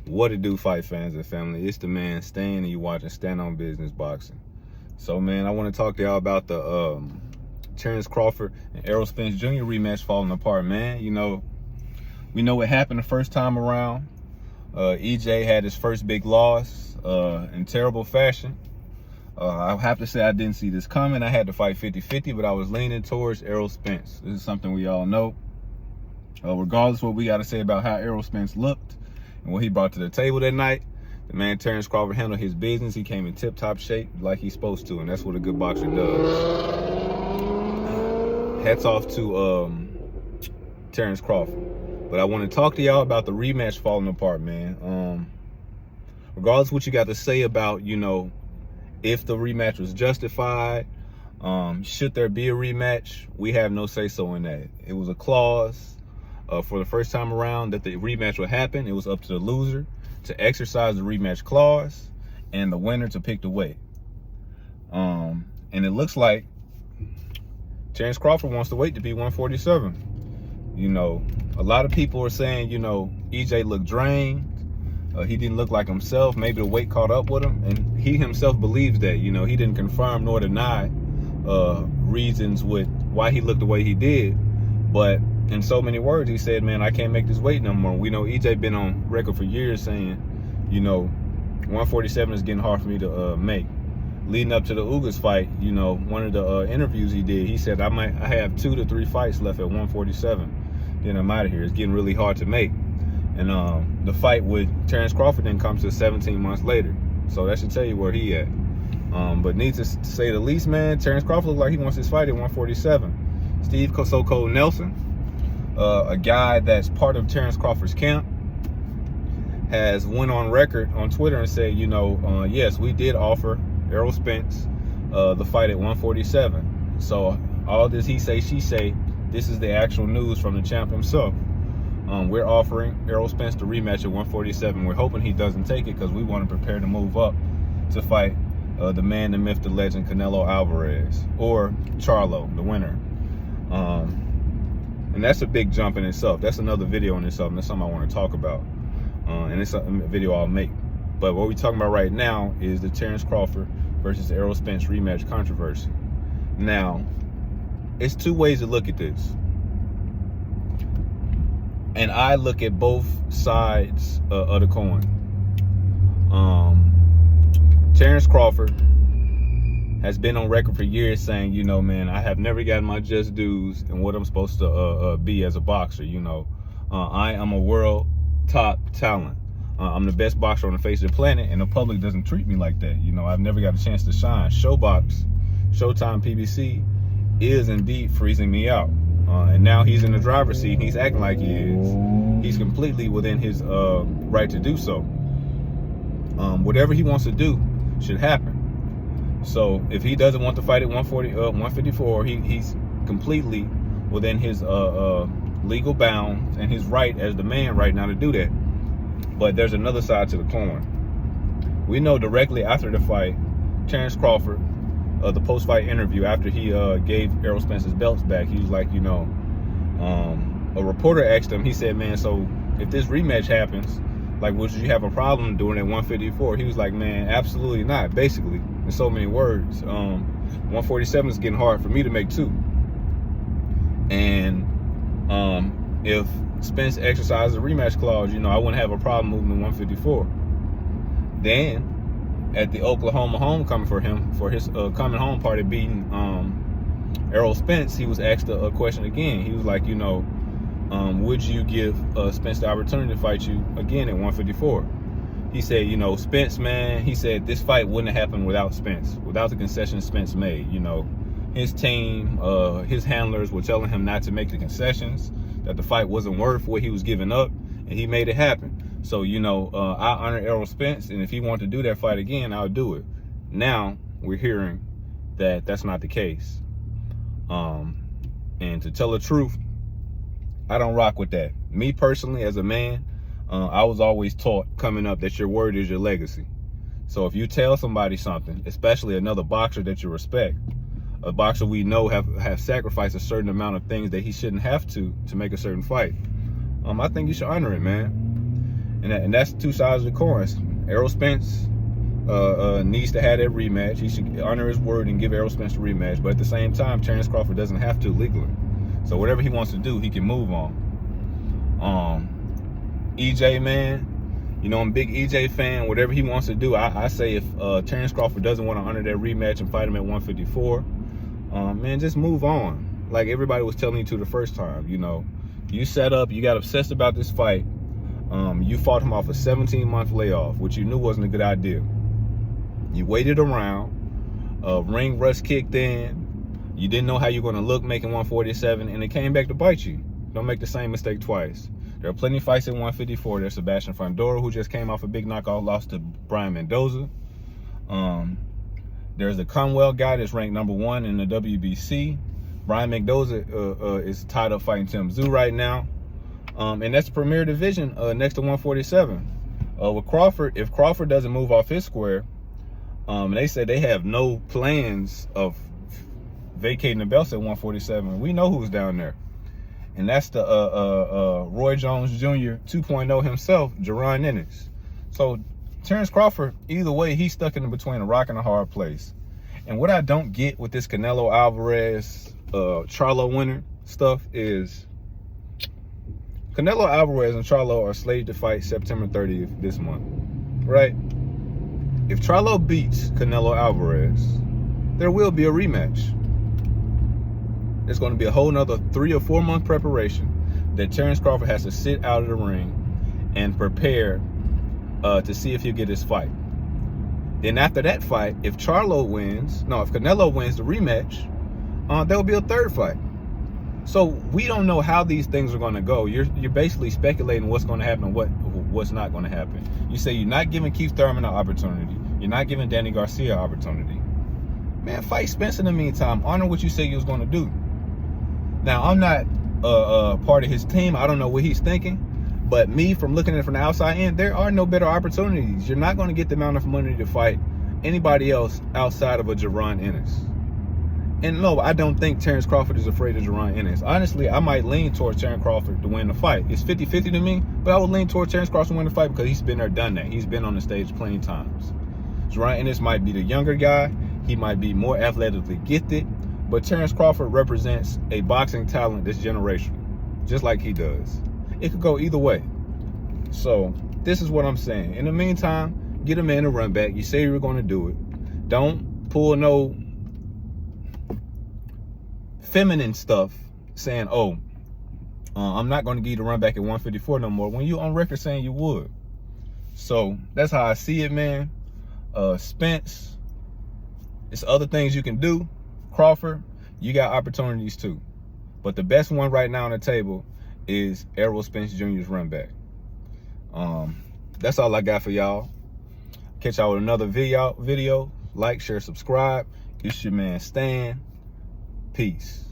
What it do, fight fans and family? It's the man Stan, and you watching Stand on Business Boxing. So, man, I want to talk to y'all about the Terrence Crawford and Errol Spence Jr. rematch falling apart, man. You know, we know what happened the first time around. EJ had his first big loss in terrible fashion. I have to say I didn't see this coming. I had to fight 50-50, but I was leaning towards Errol Spence. This is something we all know. Regardless of what we got to say about how Errol Spence looked and what he brought to the table that night, the man Terrence Crawford handled his business. He came in tip-top shape like he's supposed to, and that's what a good boxer does. Hats off to Terrence Crawford. But I want to talk to y'all about the rematch falling apart, man. Regardless of what you got to say about, you know, if the rematch was justified, should there be a rematch, we have no say-so in that. It was a clause for the first time around that the rematch would happen. It was up to the loser to exercise the rematch clause and the winner to pick the weight. And it looks like Terrence Crawford wants the weight to be 147. You know, a lot of people are saying, you know, EJ looked drained. He didn't look like himself. Maybe the weight caught up with him. And he himself believes that. You know, he didn't confirm nor deny reasons with why he looked the way he did. But in so many words, he said, man, I can't make this weight no more. We know EJ been on record for years saying, you know, 147 is getting hard for me to make. Leading up to the Ugas fight, you know, one of the interviews he did, he said, I have 2 to 3 fights left at 147. Then I'm out of here. It's getting really hard to make. And the fight with Terrence Crawford then comes to 17 months later. So that should tell you where he at. But needless to say the least, man, Terrence Crawford looks like he wants his fight at 147. Steve so-called Nelson, a guy that's part of Terrence Crawford's camp, has went on record on Twitter and said, you know, yes, we did offer Errol Spence the fight at 147. So all this he say, she say, this is the actual news from the champ himself. We're offering Errol Spence the rematch at 147. We're hoping he doesn't take it because we want to prepare to move up to fight the man, the myth, the legend, Canelo Alvarez, or Charlo, the winner. And that's a big jump in itself. That's another video in itself. And that's something I want to talk about. And it's a video I'll make. But what we're talking about right now is the Terrence Crawford versus Errol Spence rematch controversy. Now, it's two ways to look at this. And I look at both sides of the coin. Terrence Crawford has been on record for years saying, you know, man, I have never gotten my just dues and what I'm supposed to be as a boxer. You know, I am a world top talent. I'm the best boxer on the face of the planet, and the public doesn't treat me like that. You know, I've never got a chance to shine. Showbox, Showtime, PBC is indeed freezing me out. And now he's in the driver's seat. And he's acting like he is. He's completely within his right to do so. Whatever he wants to do should happen. So if he doesn't want to fight at 154, he's completely within his legal bounds and his right as the man right now to do that. But there's another side to the coin. We know directly after the fight, Terrence Crawford, the post-fight interview after he gave Errol Spence his belts back, he was like, you know, a reporter asked him, he said, man, so if this rematch happens, like, would you have a problem doing it at 154? He was like, man, absolutely not, basically, in so many words. 147 is getting hard for me to make too. And if Spence exercised the rematch clause, you know, I wouldn't have a problem moving to 154. Then, at the Oklahoma homecoming for him, for his coming home party beating Errol Spence, he was asked a question again. He was like, you know, would you give Spence the opportunity to fight you again at 154? He said, you know, Spence, man, he said this fight wouldn't have happened without Spence, without the concessions Spence made. You know, his team, his handlers were telling him not to make the concessions, that the fight wasn't worth what he was giving up, and he made it happen. So, you know, I honor Errol Spence, and if he wanted to do that fight again, I'll do it. Now, we're hearing that that's not the case. And to tell the truth, I don't rock with that. Me personally, as a man, I was always taught coming up that your word is your legacy. So if you tell somebody something, especially another boxer that you respect, a boxer we know have sacrificed a certain amount of things that he shouldn't have to make a certain fight, I think you should honor it, man. And that's two sides of the coin. Errol Spence needs to have that rematch. He should honor his word and give Errol Spence a rematch. But at the same time, Terrence Crawford doesn't have to legally. So whatever he wants to do, he can move on. EJ, man, you know, I'm a big EJ fan. Whatever he wants to do, I say if Terrence Crawford doesn't want to honor that rematch and fight him at 154, man, just move on. Like everybody was telling you to the first time, you know, you set up, you got obsessed about this fight. You fought him off a 17-month layoff, which you knew wasn't a good idea. You waited around, ring rust kicked in. You didn't know how you're going to look making 147, and it came back to bite you. Don't make the same mistake twice. There are plenty of fights at 154. There's Sebastian Fundora, who just came off a big knockout loss to Brian Mendoza. There's the Conwell guy that's ranked #1 in the WBC. Brian Mendoza is tied up fighting Tim Tszyu right now. And that's the premier division next to 147. With Crawford, if Crawford doesn't move off his square, they say they have no plans of vacating the belts at 147. We know who's down there. And that's the Roy Jones Jr. 2.0 himself, Jaron Ennis. So Terrence Crawford, either way, he's stuck in between a rock and a hard place. And what I don't get with this Canelo Alvarez, Charlo winner stuff is Canelo Alvarez and Charlo are slated to fight September 30th this month, right? If Charlo beats Canelo Alvarez, there will be a rematch. It's going to be a whole nother 3 or 4 month preparation that Terrence Crawford has to sit out of the ring and prepare to see if he'll get his fight. Then after that fight, if Canelo wins the rematch, there will be a third fight. So we don't know how these things are going to go. You're basically speculating what's going to happen and what's not going to happen. You say you're not giving Keith Thurman an opportunity. You're not giving Danny Garcia an opportunity. Man, fight Spence in the meantime. Honor what you say you was going to do. Now, I'm not part of his team. I don't know what he's thinking. But me, from looking at it from the outside in, there are no better opportunities. You're not going to get the amount of money to fight anybody else outside of a Jaron Ennis. And no, I don't think Terrence Crawford is afraid of Jaron Ennis. Honestly, I might lean towards Terrence Crawford to win the fight. It's 50-50 to me, but I would lean towards Terrence Crawford to win the fight because he's been there, done that. He's been on the stage plenty of times. Jaron Ennis might be the younger guy. He might be more athletically gifted, but Terrence Crawford represents a boxing talent that's generational, just like he does. It could go either way. So this is what I'm saying. In the meantime, get a man to run back. You say you were going to do it. Don't pull no feminine stuff saying, I'm not going to give you the run back at 154 no more, when you on record saying you would. So that's how I see it, man. Spence, it's other things you can do. Crawford, you got opportunities too. But the best one right now on the table is Errol Spence Jr.'s run back. That's all I got for y'all. Catch y'all with another video. Like, share, subscribe. It's your man Stan. Peace.